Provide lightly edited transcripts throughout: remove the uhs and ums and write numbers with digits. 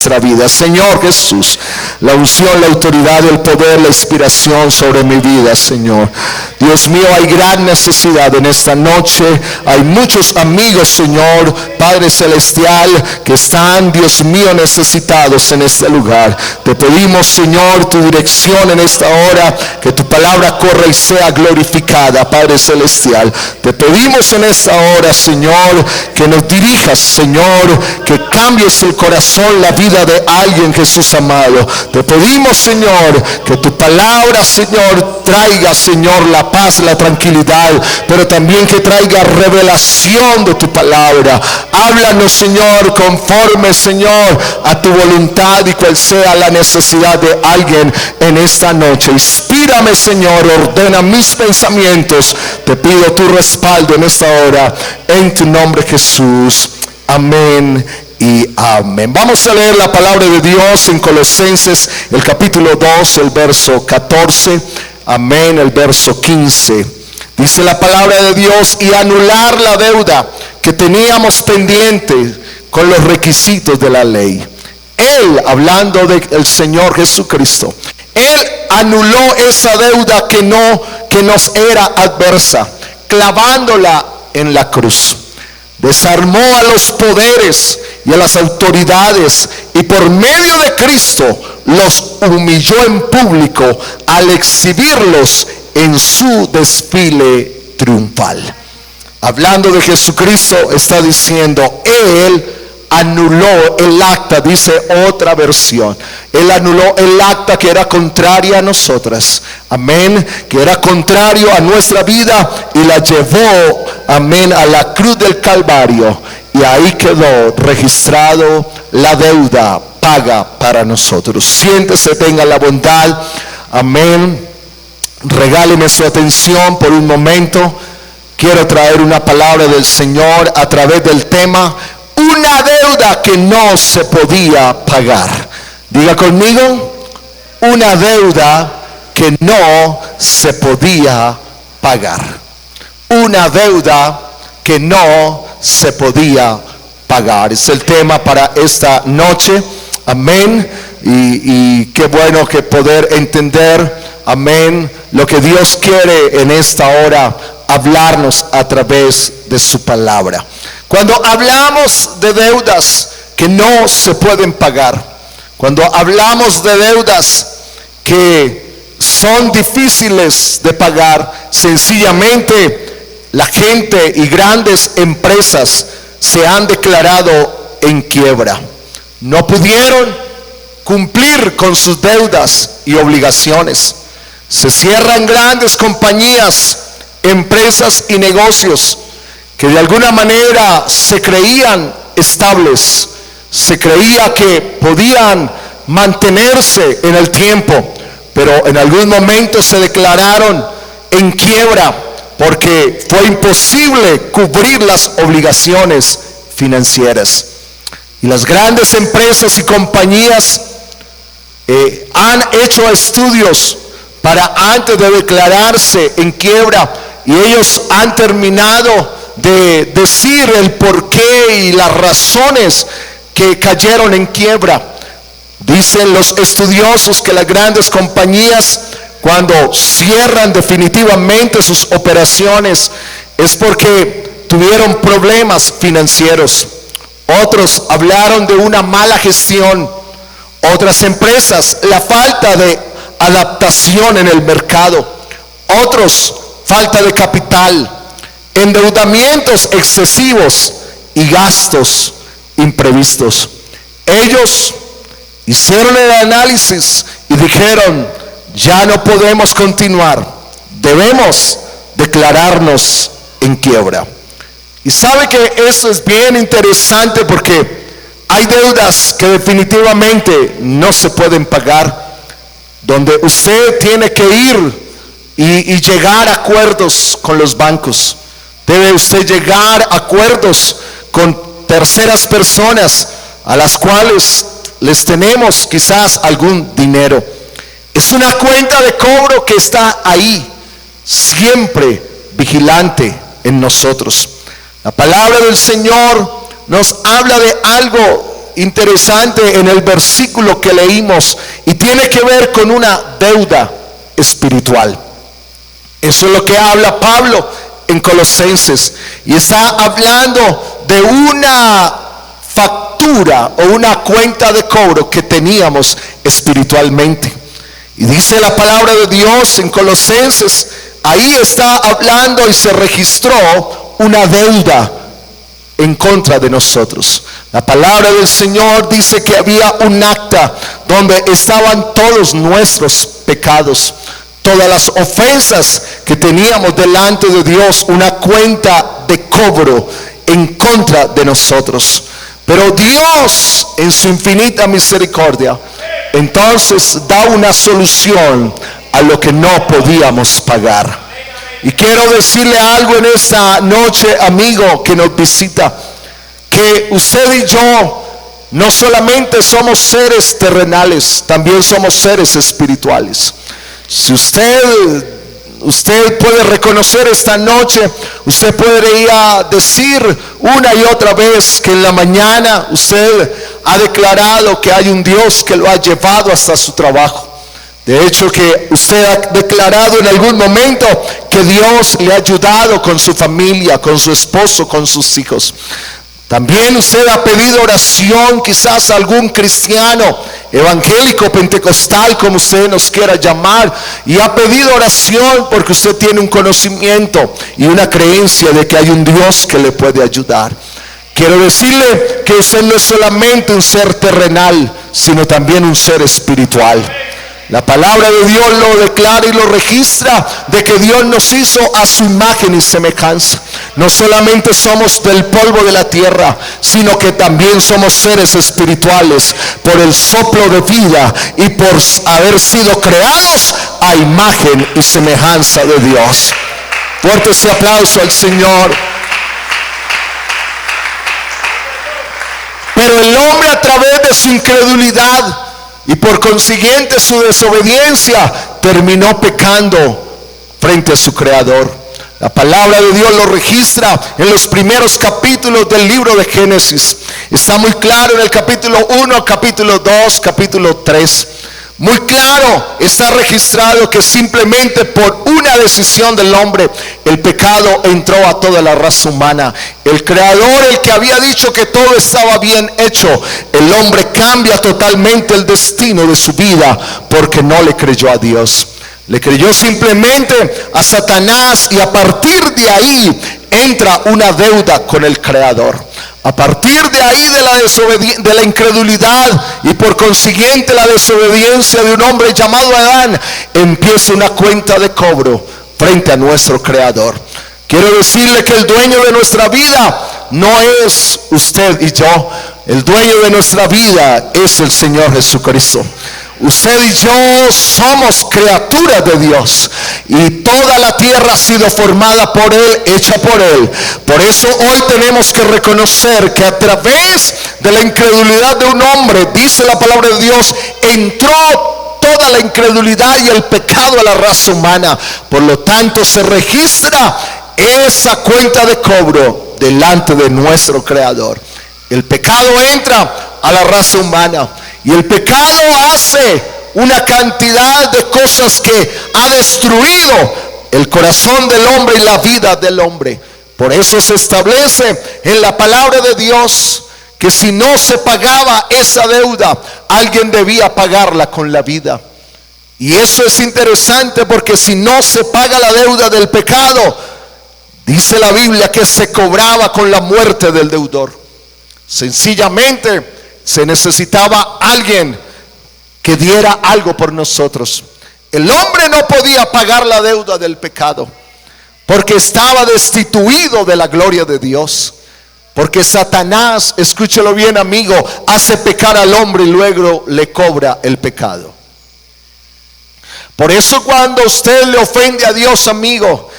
nuestra vida. Señor Jesús, la unción, la autoridad, el poder, la inspiración sobre mi vida, Señor. Dios mío, hay gran necesidad en esta noche. Hay muchos amigos, Señor, Padre Celestial, que están, Dios mío, necesitados en este lugar. Te pedimos, Señor, tu dirección en esta hora, que tu palabra corra y sea glorificada, Padre Celestial. Te pedimos en esta hora, Señor, que nos dirijas, Señor, que cambies el corazón, la vida de alguien, Jesús amado. Te pedimos, Señor, que tu palabra, Señor, traiga, Señor, la paz, la tranquilidad, pero también que traiga revelación de tu palabra. Háblanos, Señor, conforme, Señor, a tu voluntad y cual sea la necesidad de alguien en esta noche. Inspírame, Señor, ordena mis pensamientos. Te pido tu respaldo en esta hora, en tu nombre, Jesús. Amén y amén. Vamos a leer la palabra de Dios en Colosenses, el capítulo 2, el verso 14. Amén, el verso 15. Dice la palabra de Dios: y anular la deuda que teníamos pendiente con los requisitos de la ley. Él, hablando del Señor Jesucristo, Él anuló esa deuda que nos era adversa, clavándola en la cruz. Desarmó a los poderes y a las autoridades, y por medio de Cristo los humilló en público al exhibirlos en su desfile triunfal. Hablando de Jesucristo, está diciendo: Él anuló el acta, dice otra versión. Él anuló el acta que era contraria a nosotras, amén, que era contrario a nuestra vida, y la llevó, amén, a la cruz del Calvario, y ahí quedó registrado la deuda paga para nosotros. Siéntese, tenga la bondad, amén, regáleme su atención por un momento. Quiero traer una palabra del Señor a través del tema: una deuda que no se podía pagar. Diga conmigo: una deuda que no se podía pagar. Una deuda que no se podía pagar. Es el tema para esta noche. Amén. Y qué bueno que poder entender, amén, lo que Dios quiere en esta hora hablarnos a través de su palabra. Cuando hablamos de deudas que no se pueden pagar, cuando hablamos de deudas que son difíciles de pagar, sencillamente la gente y grandes empresas se han declarado en quiebra. No pudieron cumplir con sus deudas y obligaciones. Se cierran grandes compañías, empresas y negocios que de alguna manera se creían estables, se creía que podían mantenerse en el tiempo, pero en algún momento se declararon en quiebra porque fue imposible cubrir las obligaciones financieras. Y las grandes empresas y compañías han hecho estudios para antes de declararse en quiebra, y ellos han terminado de decir el porqué y las razones que cayeron en quiebra. Dicen los estudiosos que las grandes compañías, cuando cierran definitivamente sus operaciones, es porque tuvieron problemas financieros. Otros hablaron de una mala gestión. Otras empresas, la falta de adaptación en el mercado. Otros, falta de capital, endeudamientos excesivos y gastos imprevistos. Ellos hicieron el análisis y dijeron: ya no podemos continuar, debemos declararnos en quiebra. Y sabe que eso es bien interesante, porque hay deudas que definitivamente no se pueden pagar, donde usted tiene que ir y llegar a acuerdos con los bancos. Debe usted llegar a acuerdos con terceras personas a las cuales les tenemos quizás algún dinero. Es una cuenta de cobro que está ahí, siempre vigilante en nosotros. La palabra del Señor nos habla de algo interesante en el versículo que leímos y tiene que ver con una deuda espiritual. Eso es lo que habla Pablo en Colosenses, y está hablando de una factura o una cuenta de cobro que teníamos espiritualmente. Y dice la palabra de Dios en Colosenses, ahí está hablando y se registró una deuda en contra de nosotros. La palabra del Señor dice que había un acta donde estaban todos nuestros pecados, todas las ofensas que teníamos delante de Dios, una cuenta de cobro en contra de nosotros. Pero Dios, en su infinita misericordia, entonces da una solución a lo que no podíamos pagar. Y quiero decirle algo en esta noche, amigo que nos visita, que usted y yo no solamente somos seres terrenales, también somos seres espirituales. Si usted puede reconocer esta noche, usted podría decir una y otra vez que en la mañana usted ha declarado que hay un Dios que lo ha llevado hasta su trabajo. De hecho, que usted ha declarado en algún momento que Dios le ha ayudado con su familia, con su esposo, con sus hijos. También usted ha pedido oración, quizás a algún cristiano evangélico, pentecostal, como usted nos quiera llamar, y ha pedido oración porque usted tiene un conocimiento y una creencia de que hay un Dios que le puede ayudar. Quiero decirle que usted no es solamente un ser terrenal, sino también un ser espiritual. La palabra de Dios lo declara y lo registra, de que Dios nos hizo a su imagen y semejanza. No solamente somos del polvo de la tierra, sino que también somos seres espirituales por el soplo de vida y por haber sido creados a imagen y semejanza de Dios. Fuerte ese aplauso al Señor. Pero el hombre, a través de su incredulidad y por consiguiente su desobediencia, terminó pecando frente a su Creador. La palabra de Dios lo registra en los primeros capítulos del libro de Génesis. Está muy claro en el capítulo 1, capítulo 2, capítulo 3. Muy claro está registrado que simplemente por una decisión del hombre, el pecado entró a toda la raza humana. El Creador, el que había dicho que todo estaba bien hecho, el hombre cambia totalmente el destino de su vida porque no le creyó a Dios. Le creyó simplemente a Satanás, y a partir de ahí entra una deuda con el Creador. A partir de ahí, de la incredulidad y por consiguiente la desobediencia de un hombre llamado Adán, empieza una cuenta de cobro frente a nuestro Creador. Quiero decirle que el dueño de nuestra vida no es usted y yo. El dueño de nuestra vida es el Señor Jesucristo. Usted y yo somos criaturas de Dios, y toda la tierra ha sido formada por Él, hecha por Él. Por eso hoy tenemos que reconocer que a través de la incredulidad de un hombre, dice la palabra de Dios, entró toda la incredulidad y el pecado a la raza humana. Por lo tanto, se registra esa cuenta de cobro delante de nuestro Creador. El pecado entra a la raza humana, y el pecado hace una cantidad de cosas que ha destruido el corazón del hombre y la vida del hombre. Por eso se establece en la palabra de Dios que si no se pagaba esa deuda, alguien debía pagarla con la vida. Y eso es interesante, porque si no se paga la deuda del pecado, dice la Biblia que se cobraba con la muerte del deudor. Sencillamente se necesitaba alguien que diera algo por nosotros. El hombre no podía pagar la deuda del pecado, porque estaba destituido de la gloria de Dios. Porque Satanás, escúchelo bien, amigo, hace pecar al hombre y luego le cobra el pecado. Por eso cuando usted le ofende a Dios, amigo,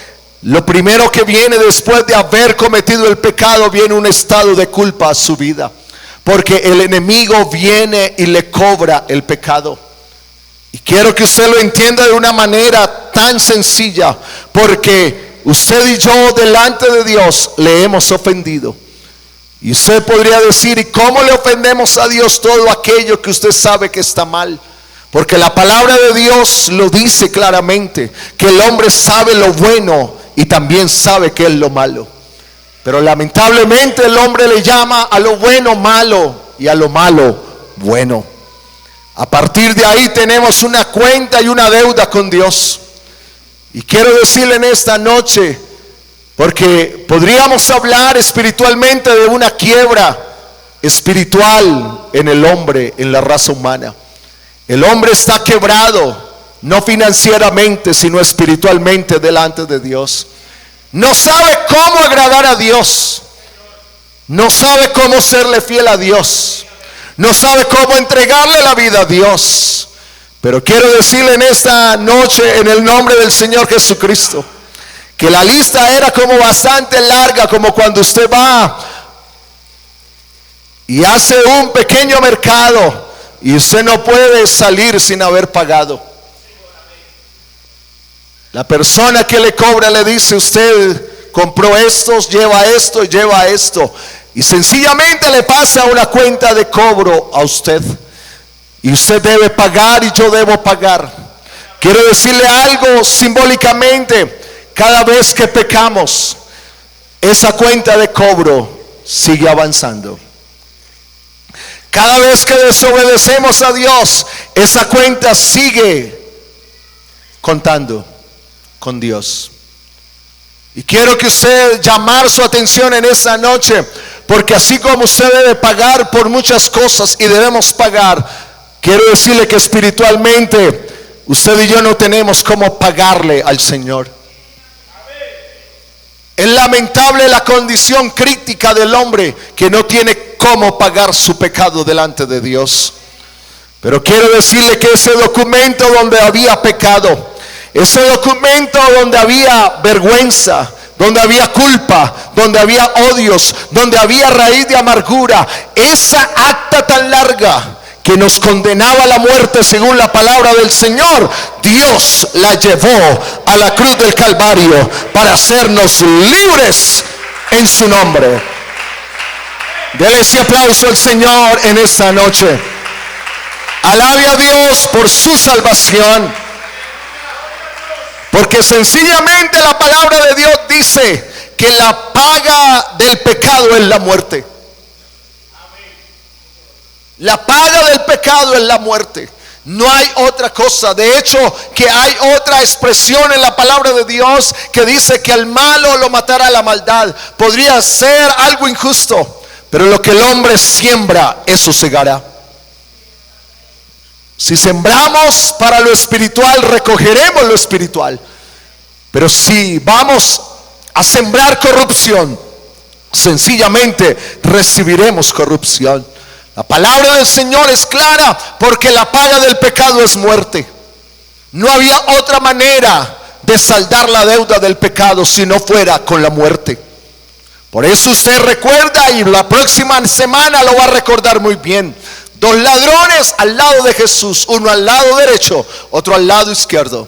lo primero que viene después de haber cometido el pecado, viene un estado de culpa a su vida. Porque el enemigo viene y le cobra el pecado. Y quiero que usted lo entienda de una manera tan sencilla, porque usted y yo delante de Dios le hemos ofendido. Y usted podría decir, ¿y cómo le ofendemos a Dios todo aquello que usted sabe que está mal? Porque la palabra de Dios lo dice claramente, que el hombre sabe lo bueno y también sabe que es lo malo. Pero lamentablemente el hombre le llama a lo bueno malo y a lo malo bueno. A partir de ahí tenemos una cuenta y una deuda con Dios. Y quiero decirle en esta noche, porque podríamos hablar espiritualmente de una quiebra espiritual en el hombre, en la raza humana. El hombre está quebrado, no financieramente, sino espiritualmente delante de Dios. No sabe cómo agradar a Dios. No sabe cómo serle fiel a Dios. No sabe cómo entregarle la vida a Dios. Pero quiero decirle en esta noche, en el nombre del Señor Jesucristo, que la lista era como bastante larga, como cuando usted va y hace un pequeño mercado y usted no puede salir sin haber pagado. La persona que le cobra le dice, usted compró estos, lleva esto y lleva esto, y sencillamente le pasa una cuenta de cobro a usted, y usted debe pagar y yo debo pagar. Quiero decirle algo simbólicamente: cada vez que pecamos, esa cuenta de cobro sigue avanzando. Cada vez que desobedecemos a Dios, esa cuenta sigue contando con Dios. Y quiero que usted llamar su atención en esta noche, porque así como usted debe pagar por muchas cosas y debemos pagar, quiero decirle que espiritualmente usted y yo no tenemos cómo pagarle al Señor. Es lamentable la condición crítica del hombre que no tiene cómo pagar su pecado delante de Dios. Pero quiero decirle que ese documento donde había pecado, ese documento donde había vergüenza, donde había culpa, donde había odios, donde había raíz de amargura, esa acta tan larga que nos condenaba a la muerte según la palabra del Señor, Dios la llevó a la cruz del Calvario para hacernos libres en su nombre. Dele ese aplauso al Señor en esta noche. Alabe a Dios por su salvación, porque sencillamente la palabra de Dios dice que la paga del pecado es la muerte. La paga del pecado es la muerte. No hay otra cosa. De hecho, que hay otra expresión en la palabra de Dios que dice que al malo lo matará la maldad. Podría ser algo injusto, pero lo que el hombre siembra, eso segará. Si sembramos para lo espiritual, recogeremos lo espiritual. Pero si vamos a sembrar corrupción, sencillamente recibiremos corrupción. La palabra del Señor es clara, porque la paga del pecado es muerte. No había otra manera de saldar la deuda del pecado si no fuera con la muerte. Por eso usted recuerda, y la próxima semana lo va a recordar muy bien, 2 ladrones al lado de Jesús, uno al lado derecho, otro al lado izquierdo.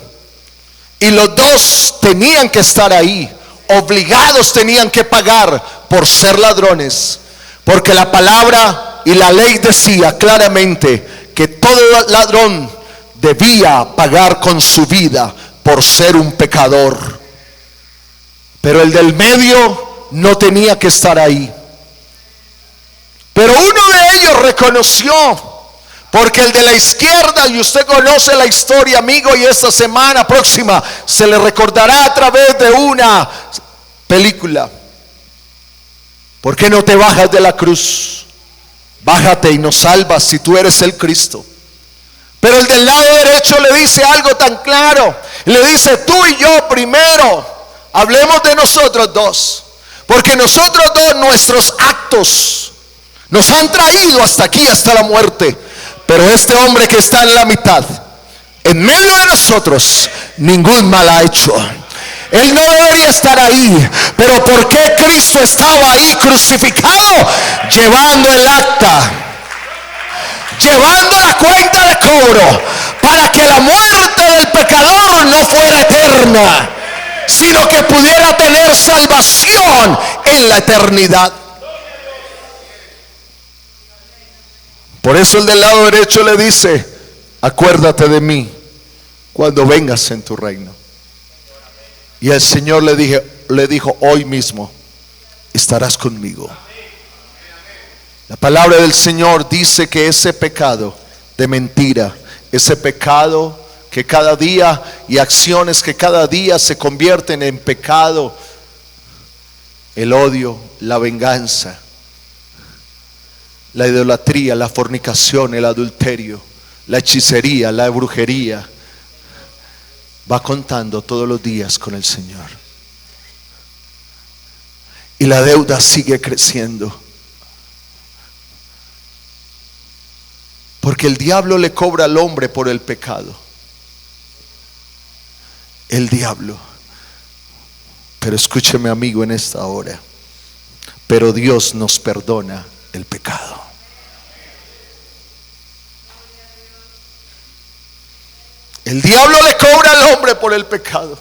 Y los dos tenían que estar ahí, obligados tenían que pagar por ser ladrones, porque la palabra y la ley decía claramente que todo ladrón debía pagar con su vida por ser un pecador. Pero el del medio no tenía que estar ahí. Pero uno de ellos reconoció, porque el de la izquierda, y usted conoce la historia, amigo, y esta semana próxima se le recordará a través de una película. ¿Por qué no te bajas de la cruz? Bájate y nos salvas si tú eres el Cristo. Pero el del lado derecho le dice algo tan claro. Le dice: tú y yo primero, hablemos de nosotros dos, porque nosotros dos, nuestros actos nos han traído hasta aquí, hasta la muerte. Pero este hombre que está en la mitad, en medio de nosotros, ningún mal ha hecho. Él no debería estar ahí, pero ¿por qué Cristo estaba ahí crucificado? Llevando el acta, llevando la cuenta de cobro, para que la muerte del pecador no fuera eterna, sino que pudiera tener salvación en la eternidad. Por eso el del lado derecho le dice: acuérdate de mí cuando vengas en tu reino. Y el Señor le dijo: hoy mismo estarás conmigo. La palabra del Señor dice que ese pecado de mentira, ese pecado que cada día, y acciones que cada día se convierten en pecado, el odio, la venganza, la idolatría, la fornicación, el adulterio, la hechicería, la brujería, va contando todos los días con el Señor. Y la deuda sigue creciendo. Porque el diablo le cobra al hombre por el pecado. El diablo. Pero escúcheme, amigo, en esta hora. Pero Dios nos perdona el pecado. El diablo le cobra al hombre por el pecado,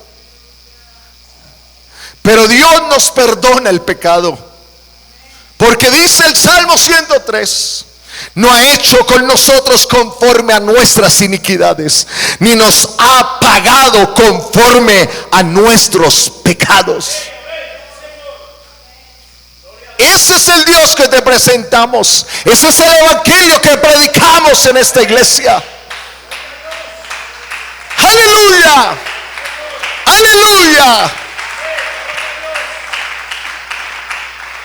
pero Dios nos perdona el pecado. Porque dice el Salmo 103: no ha hecho con nosotros conforme a nuestras iniquidades, ni nos ha pagado conforme a nuestros pecados. Ese es el Dios que te presentamos. Ese es el evangelio que predicamos en esta iglesia. Aleluya, aleluya.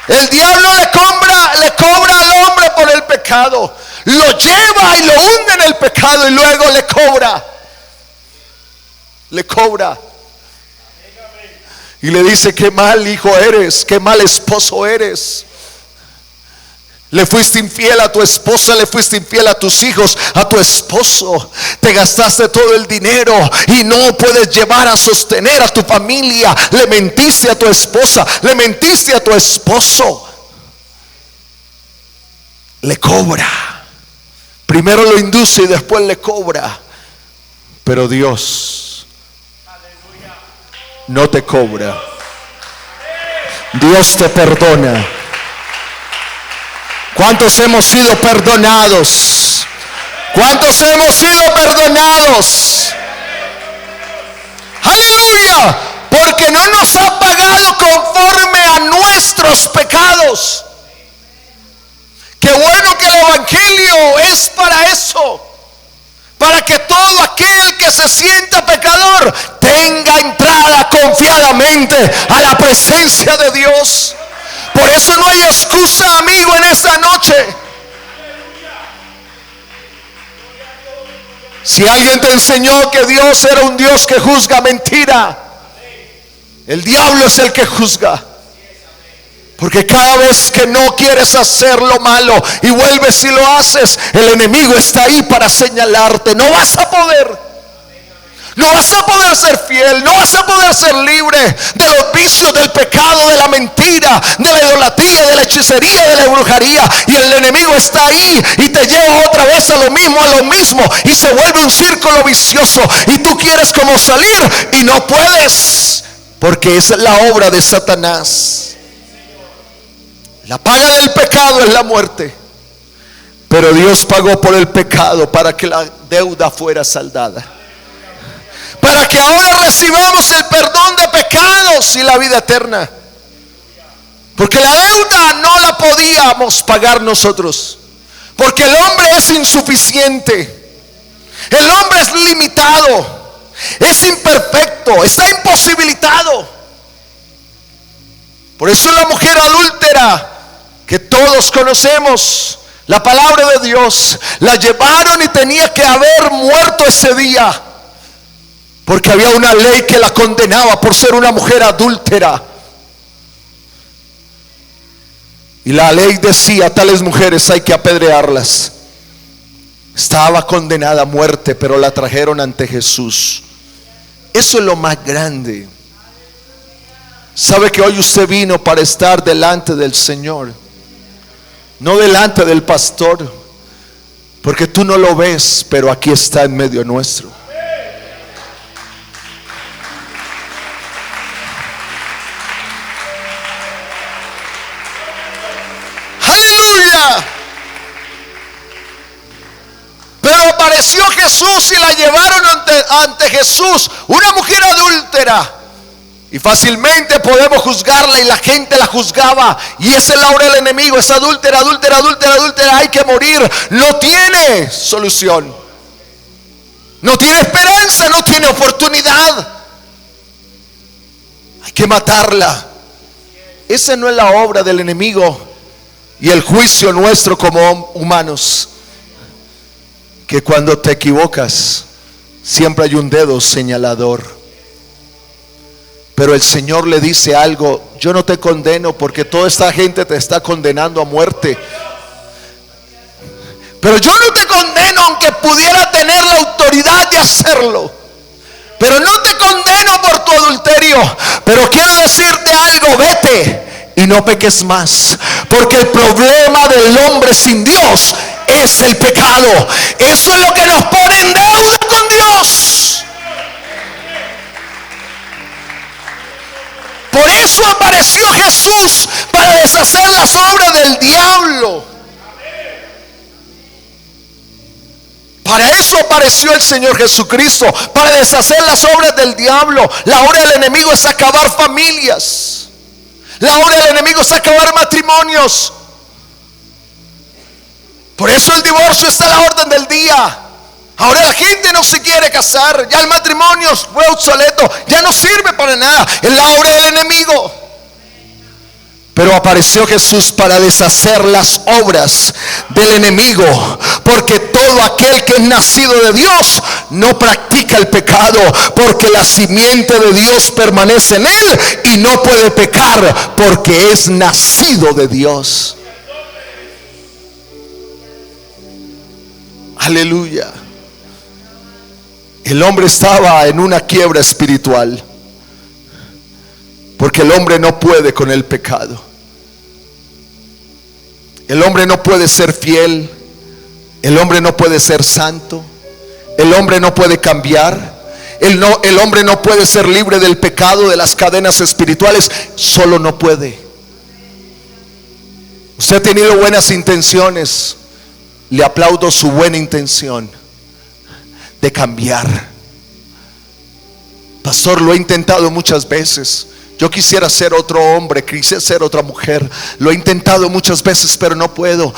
El diablo le cobra al hombre por el pecado, lo lleva y lo hunde en el pecado y luego le cobra y le dice: qué mal hijo eres, qué mal esposo eres. Le fuiste infiel a tu esposa, le fuiste infiel a tus hijos, a tu esposo. Te gastaste todo el dinero y no puedes llevar a sostener a tu familia. Le mentiste a tu esposa, le mentiste a tu esposo. Le cobra. Primero lo induce y después le cobra. Pero Dios no te cobra. Dios te perdona. ¿Cuántos hemos sido perdonados? ¿Cuántos hemos sido perdonados? Aleluya. Porque no nos ha pagado conforme a nuestros pecados. Qué bueno que el evangelio es para eso. Para que todo aquel que se sienta pecador tenga entrada confiadamente a la presencia de Dios. Por eso no hay excusa, amigo, en esta noche. Si alguien te enseñó que Dios era un Dios que juzga, mentira. El diablo es el que juzga. Porque cada vez que no quieres hacer lo malo y vuelves y lo haces, el enemigo está ahí para señalarte. No vas a poder. No vas a poder ser fiel, no vas a poder ser libre de los vicios, del pecado, de la mentira, de la idolatría, de la hechicería, de la brujería. Y el enemigo está ahí y te lleva otra vez a lo mismo, y se vuelve un círculo vicioso. Y tú quieres como salir y no puedes, porque esa es la obra de Satanás. La paga del pecado es la muerte, pero Dios pagó por el pecado para que la deuda fuera saldada. Para que ahora recibamos el perdón de pecados y la vida eterna. Porque la deuda no la podíamos pagar nosotros. Porque el hombre es insuficiente. El hombre es limitado. Es imperfecto. Está imposibilitado. Por eso la mujer adúltera, que todos conocemos, la palabra de Dios, la llevaron y tenía que haber muerto ese día. Porque había una ley que la condenaba por ser una mujer adúltera. Y la ley decía: tales mujeres hay que apedrearlas. Estaba condenada a muerte, pero la trajeron ante Jesús. Eso es lo más grande. Sabe que hoy usted vino para estar delante del Señor, no delante del pastor, porque tú no lo ves, pero aquí está en medio nuestro. apareció Jesús y la llevaron ante Jesús, una mujer adúltera. Y fácilmente podemos juzgarla, y la gente la juzgaba. Y esa es la obra del enemigo: es adúltera, adúltera, adúltera, adúltera, hay que morir. No tiene solución, no tiene esperanza, no tiene oportunidad. Hay que matarla. Esa no es la obra del enemigo. Y el juicio nuestro como humanos, que cuando te equivocas siempre hay un dedo señalador. Pero el Señor le dice algo: yo no te condeno, porque toda esta gente te está condenando a muerte. Pero yo no te condeno, aunque pudiera tener la autoridad de hacerlo. Pero no te condeno por tu adulterio. Pero quiero decirte algo: vete y no peques más. Porque el problema del hombre sin Dios es el pecado. Eso es lo que nos pone en deuda con Dios. Por eso apareció Jesús, para deshacer las obras del diablo. Para eso apareció el Señor Jesucristo, para deshacer las obras del diablo. La obra del enemigo es acabar familias. La obra del enemigo es acabar matrimonios. Por eso el divorcio está a la orden del día. Ahora la gente no se quiere casar. Ya el matrimonio fue obsoleto, ya no sirve para nada. Es la obra del enemigo. Pero apareció Jesús para deshacer las obras del enemigo. Porque todo aquel que es nacido de Dios no practica el pecado, porque la simiente de Dios permanece en él y no puede pecar, porque es nacido de Dios. Aleluya. El hombre estaba en una quiebra espiritual, porque el hombre no puede con el pecado. El hombre no puede ser fiel. El hombre no puede ser santo. El hombre no puede cambiar. El hombre no puede ser libre del pecado, de las cadenas espirituales. Solo no puede. Usted ha tenido buenas intenciones. Le aplaudo su buena intención de cambiar. Pastor, lo he intentado muchas veces. Yo quisiera ser otro hombre, quisiera ser otra mujer. Lo he intentado muchas veces, pero no puedo.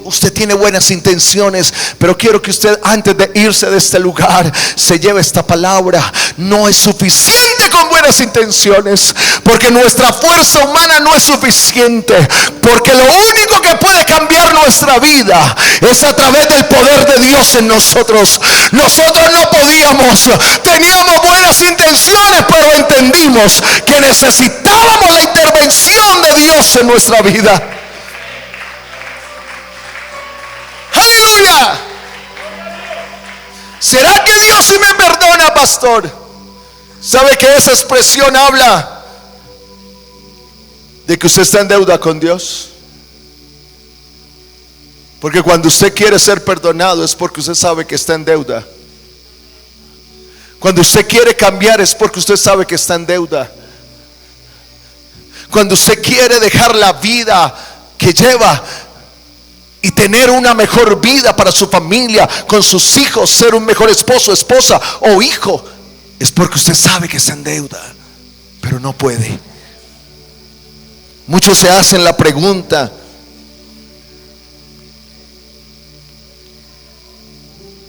Usted tiene buenas intenciones, pero quiero que usted, antes de irse de este lugar, se lleve esta palabra. No es suficiente con buenas intenciones, porque nuestra fuerza humana no es suficiente. Porque lo único que puede cambiar nuestra vida es a través del poder de Dios en nosotros. Nosotros no podíamos. Teníamos buenas intenciones, pero entendimos que necesitábamos la intervención de Dios en nuestra vida. Aleluya. ¿Será que Dios sí me perdona, pastor? ¿Sabe que esa expresión habla de que usted está en deuda con Dios? Porque cuando usted quiere ser perdonado es porque usted sabe que está en deuda. Cuando usted quiere cambiar es porque usted sabe que está en deuda. Cuando usted quiere dejar la vida que lleva y tener una mejor vida para su familia, con sus hijos, ser un mejor esposo, esposa o hijo, es porque usted sabe que está en deuda, pero no puede. Muchos se hacen la pregunta: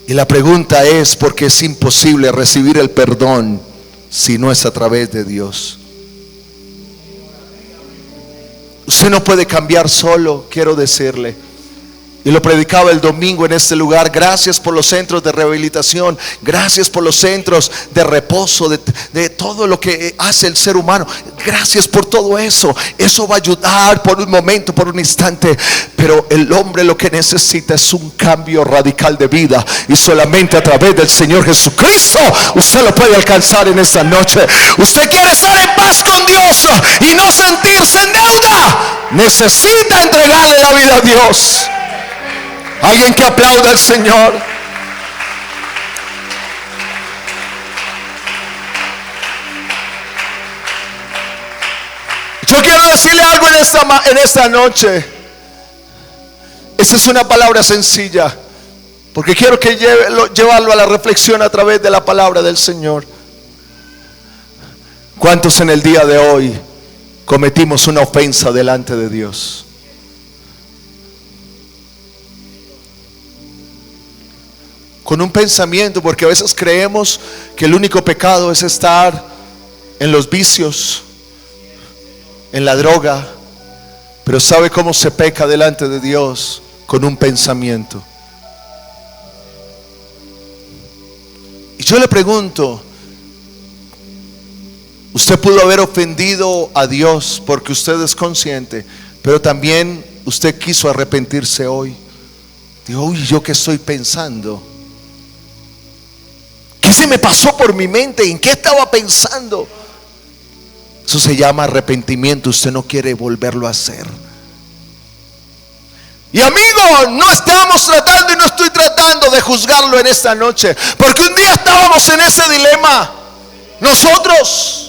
y la pregunta es, porque es imposible recibir el perdón si no es a través de Dios. Usted no puede cambiar solo, quiero decirle. Y lo predicaba el domingo en este lugar. Gracias por los centros de rehabilitación. Gracias por los centros de reposo, de todo lo que hace el ser humano. Gracias por todo eso. Eso va a ayudar por un momento, por un instante. Pero el hombre lo que necesita es un cambio radical de vida. Y solamente a través del Señor Jesucristo usted lo puede alcanzar en esta noche. Usted quiere estar en paz con Dios y no sentirse en deuda. Necesita entregarle la vida a Dios. Alguien que aplauda al Señor. Yo quiero decirle algo en esta noche. Esa es una palabra sencilla, porque quiero que llevarlo a la reflexión a través de la palabra del Señor. ¿Cuántos en el día de hoy cometimos una ofensa delante de Dios? Con un pensamiento, porque a veces creemos que el único pecado es estar en los vicios, en la droga, pero ¿sabe cómo se peca delante de Dios? Con un pensamiento. Y yo le pregunto, usted pudo haber ofendido a Dios porque usted es consciente, pero también usted quiso arrepentirse hoy. Digo, uy, ¿yo qué estoy pensando? ¿Qué se me pasó por mi mente? ¿En qué estaba pensando? Eso se llama arrepentimiento. Usted no quiere volverlo a hacer. Y amigo, no estamos tratando y no estoy tratando de juzgarlo en esta noche, porque un día estábamos en ese dilema nosotros.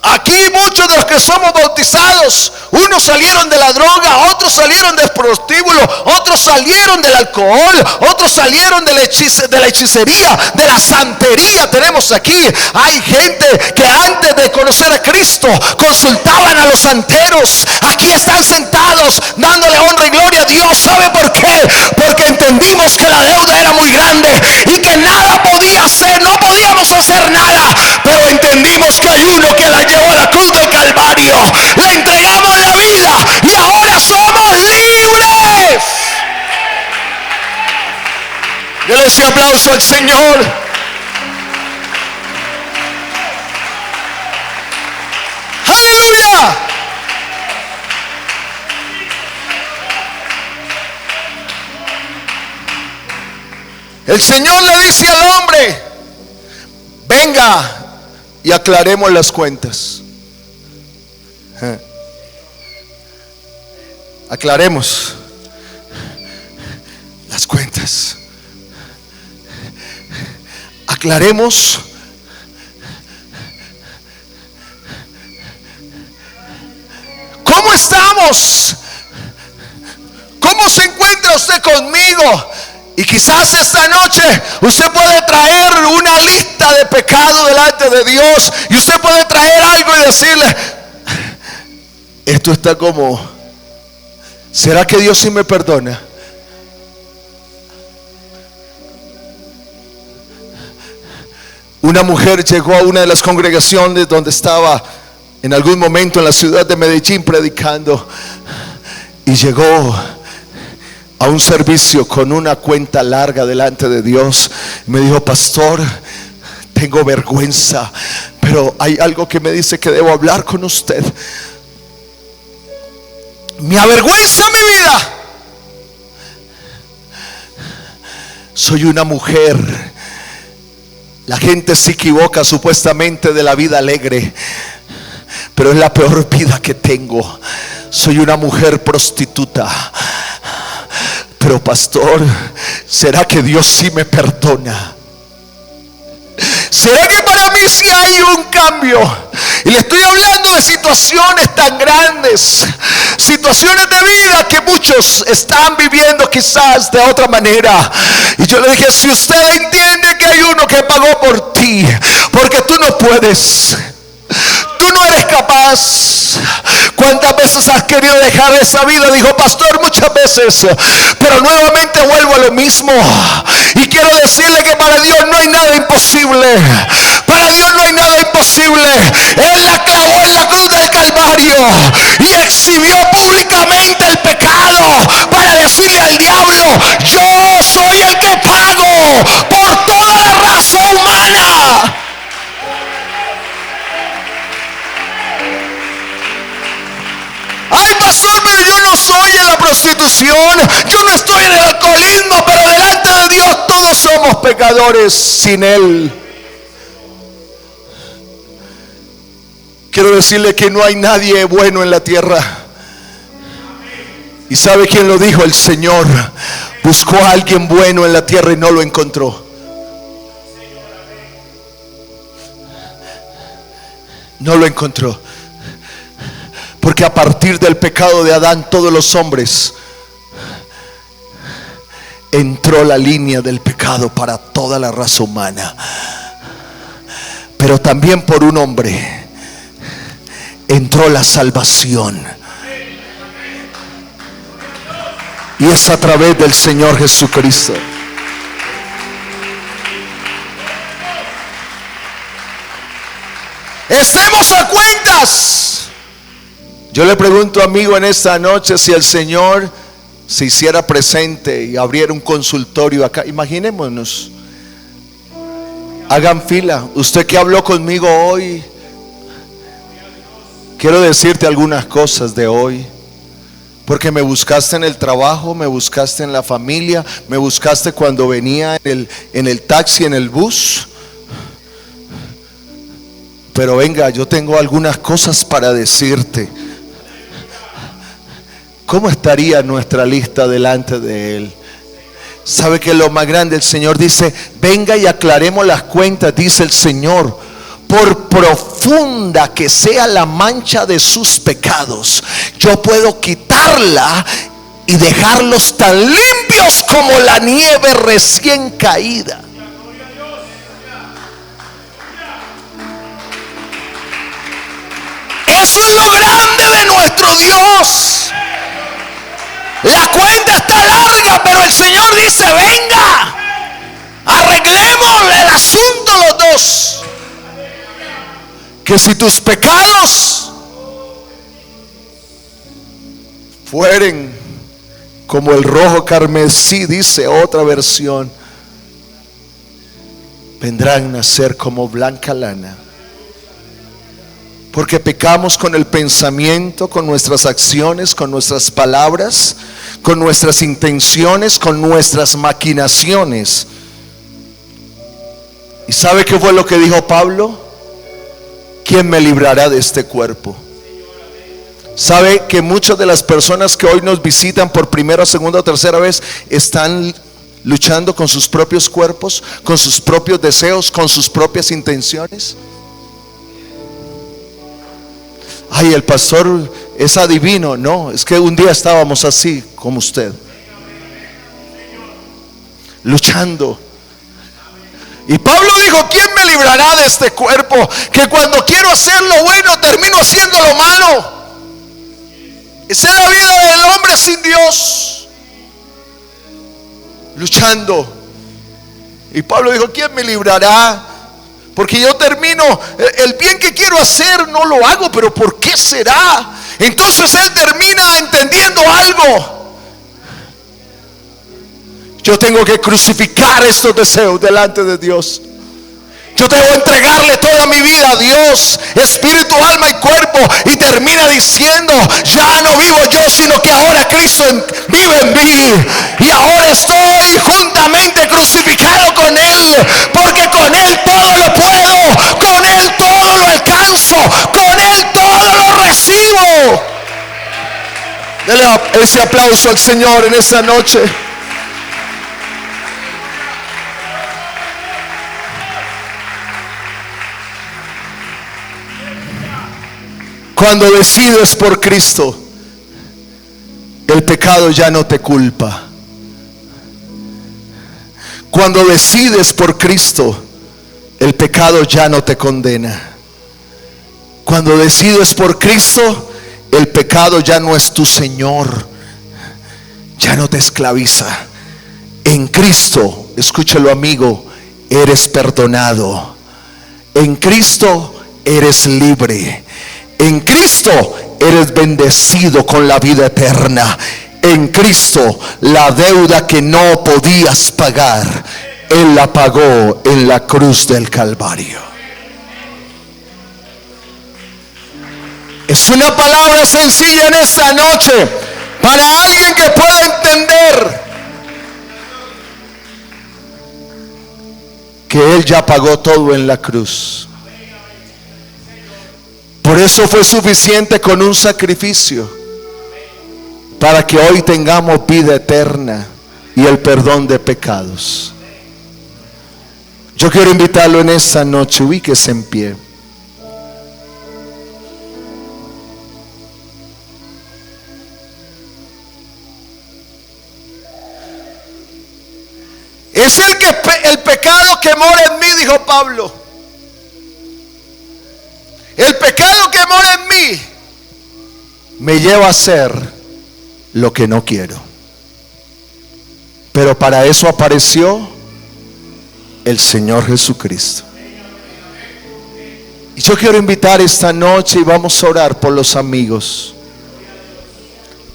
Aquí muchos de los que somos bautizados, unos salieron de la droga, otros salieron del prostíbulo, otros salieron del alcohol, otros salieron de la hechicería, de la santería. Tenemos aquí, hay gente que antes de conocer a Cristo consultaban a los santeros. Aquí están sentados dándole honra y gloria a Dios. ¿Sabe por qué? Porque entendimos que la deuda era muy grande y que nada podía hacer, no podíamos hacer nada, pero entendimos que hay uno que la llevó a la cruz del Calvario, le entregamos la vida y ahora somos libres. Denle ese aplauso al Señor. Aleluya. El Señor le dice al hombre: venga y aclaremos las cuentas. Aclaremos las cuentas. Aclaremos cómo estamos. ¿Cómo se encuentra usted conmigo? Y quizás esta noche usted puede traer una lista de pecado delante de Dios, y usted puede traer algo y decirle: esto está como, ¿será que Dios sí me perdona? Una mujer llegó a una de las congregaciones donde estaba en algún momento en la ciudad de Medellín predicando, y llegó a un servicio con una cuenta larga delante de Dios. Me dijo: pastor, tengo vergüenza, pero hay algo que me dice que debo hablar con usted. Me avergüenza mi vida. Soy una mujer. La gente se equivoca supuestamente de la vida alegre, pero es la peor vida que tengo. Soy una mujer prostituta. Pero pastor, ¿será que Dios sí me perdona? ¿Será que para mí sí hay un cambio? Y le estoy hablando de situaciones tan grandes, situaciones de vida que muchos están viviendo quizás de otra manera. Y yo le dije: si usted entiende que hay uno que pagó por ti, porque tú no puedes, tú no eres capaz. ¿Cuántas veces has querido dejar esa vida? Dijo: pastor, muchas veces, pero nuevamente vuelvo a lo mismo. Y quiero decirle que para Dios no hay nada imposible. Para Dios no hay nada imposible. Él la clavó en la cruz del Calvario y exhibió públicamente el pecado para decirle al diablo: yo soy el que pago por toda la raza humana. Ay, pastor, pero yo no soy en la prostitución, yo no estoy en el alcoholismo, pero delante de Dios todos somos pecadores sin Él. Quiero decirle que no hay nadie bueno en la tierra. ¿Y sabe quién lo dijo? El Señor. Buscó a alguien bueno en la tierra y no lo encontró. No lo encontró. Porque a partir del pecado de Adán, todos los hombres entró la línea del pecado para toda la raza humana, pero también por un hombre entró la salvación, y es a través del Señor Jesucristo. Estemos a cuentas. Yo le pregunto, amigo, en esta noche, si el Señor se hiciera presente y abriera un consultorio acá. Imaginémonos, hagan fila. Usted que habló conmigo hoy, quiero decirte algunas cosas de hoy, porque me buscaste en el trabajo, me buscaste en la familia, me buscaste cuando venía en el taxi, en el bus. Pero venga, yo tengo algunas cosas para decirte. ¿Cómo estaría nuestra lista delante de Él? ¿Sabe que lo más grande? El Señor dice: venga y aclaremos las cuentas, dice el Señor. Por profunda que sea la mancha de sus pecados, yo puedo quitarla y dejarlos tan limpios como la nieve recién caída. Eso es lo grande de nuestro Dios. La cuenta está larga, pero el Señor dice: venga, arreglemos el asunto los dos. Que si tus pecados fueren como el rojo carmesí, dice otra versión, vendrán a ser como blanca lana. Porque pecamos con el pensamiento, con nuestras acciones, con nuestras palabras, con nuestras intenciones, con nuestras maquinaciones. ¿Y sabe qué fue lo que dijo Pablo? ¿Quién me librará de este cuerpo? ¿Sabe que muchas de las personas que hoy nos visitan por primera, segunda o tercera vez están luchando con sus propios cuerpos, con sus propios deseos, con sus propias intenciones? Ay, el pastor es adivino. No, es que un día estábamos así como usted, luchando. Y Pablo dijo: ¿quién me librará de este cuerpo? Que cuando quiero hacer lo bueno termino haciendo lo malo. Esa es la vida del hombre sin Dios, luchando. Y Pablo dijo: ¿quién me librará? Porque yo termino, el bien que quiero hacer no lo hago, pero ¿por qué será? Entonces él termina entendiendo algo. Yo tengo que crucificar estos deseos delante de Dios. Yo debo entregarle toda mi vida a Dios, espíritu, alma y cuerpo. Y termina diciendo: ya no vivo yo, sino que ahora Cristo vive en mí. Y ahora estoy juntamente crucificado con Él, porque con Él todo lo puedo, con Él todo lo alcanzo, con Él todo lo recibo. Dele ese aplauso al Señor en esta noche. Cuando decides por Cristo, el pecado ya no te culpa. Cuando decides por Cristo, el pecado ya no te condena. Cuando decides por Cristo, el pecado ya no es tu Señor, ya no te esclaviza. En Cristo, escúchalo, amigo, eres perdonado. En Cristo eres libre. En Cristo eres bendecido con la vida eterna. En Cristo la deuda que no podías pagar, Él la pagó en la cruz del Calvario. Es una palabra sencilla en esta noche para alguien que pueda entender que Él ya pagó todo en la cruz. Por eso fue suficiente con un sacrificio, para que hoy tengamos vida eterna y el perdón de pecados. Yo quiero invitarlo en esta noche, ubíquese en pie. Es el pecado que mora en mí, dijo Pablo. El pecado que mora en mí me lleva a hacer lo que no quiero. Pero para eso apareció el Señor Jesucristo. Y yo quiero invitar esta noche y vamos a orar por los amigos.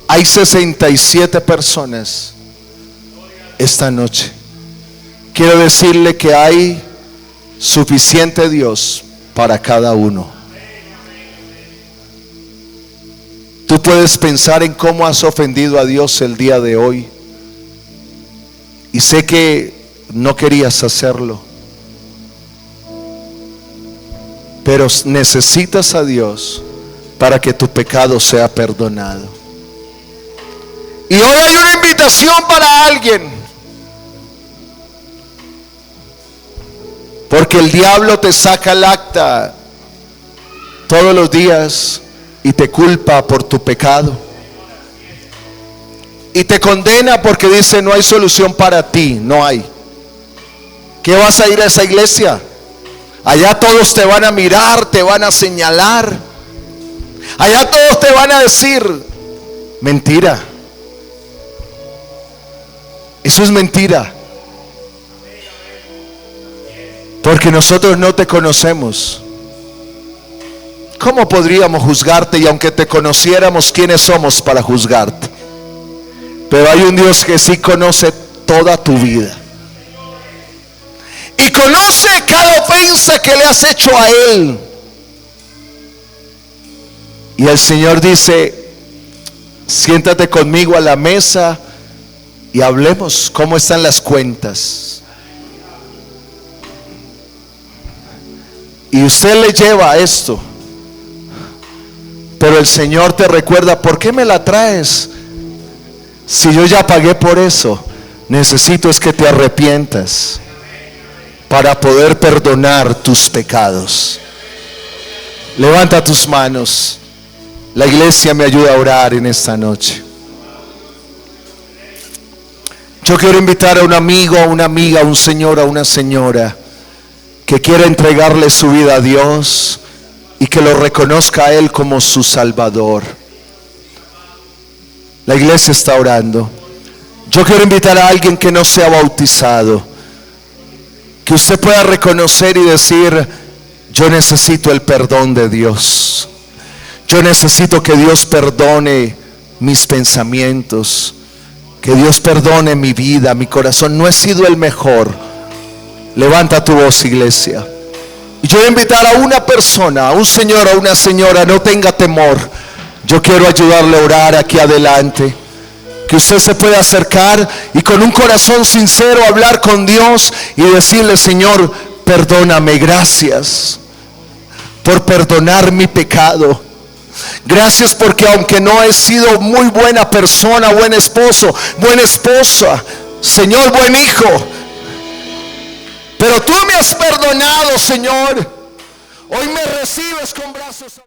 Hay 67 personas esta noche. Quiero decirle que hay suficiente Dios para cada uno. Tú puedes pensar en cómo has ofendido a Dios el día de hoy. Y sé que no querías hacerlo. Pero necesitas a Dios para que tu pecado sea perdonado. Y hoy hay una invitación para alguien. Porque el diablo te saca el acta todos los días y te culpa por tu pecado. Y te condena porque dice: no hay solución para ti, no hay. ¿Qué vas a ir a esa iglesia? Allá todos te van a mirar, te van a señalar. Allá todos te van a decir. Mentira. Eso es mentira. Porque nosotros no te conocemos. ¿Cómo podríamos juzgarte? Y aunque te conociéramos, ¿quiénes somos para juzgarte? Pero hay un Dios que sí conoce toda tu vida. Y conoce cada ofensa que le has hecho a Él. Y el Señor dice: siéntate conmigo a la mesa y hablemos cómo están las cuentas. Y usted le lleva a esto. Pero el Señor te recuerda: ¿por qué me la traes? Si yo ya pagué por eso. Necesito es que te arrepientas para poder perdonar tus pecados. Levanta tus manos. La iglesia me ayuda a orar en esta noche. Yo quiero invitar a un amigo, a una amiga, a un señor, a una señora que quiera entregarle su vida a Dios y que lo reconozca a Él como su Salvador. La iglesia está orando. Yo quiero invitar a alguien que no sea bautizado, que usted pueda reconocer y decir: yo necesito el perdón de Dios. Yo necesito que Dios perdone mis pensamientos, que Dios perdone mi vida, mi corazón. No he sido el mejor. Levanta tu voz, iglesia. Y yo voy a invitar a una persona, a un señor, a una señora. No tenga temor. Yo quiero ayudarle a orar aquí adelante. Que usted se pueda acercar y con un corazón sincero hablar con Dios y decirle: Señor, perdóname, gracias por perdonar mi pecado. Gracias porque aunque no he sido muy buena persona, buen esposo, buena esposa, Señor, buen hijo, pero tú me has perdonado, Señor. Hoy me recibes con brazos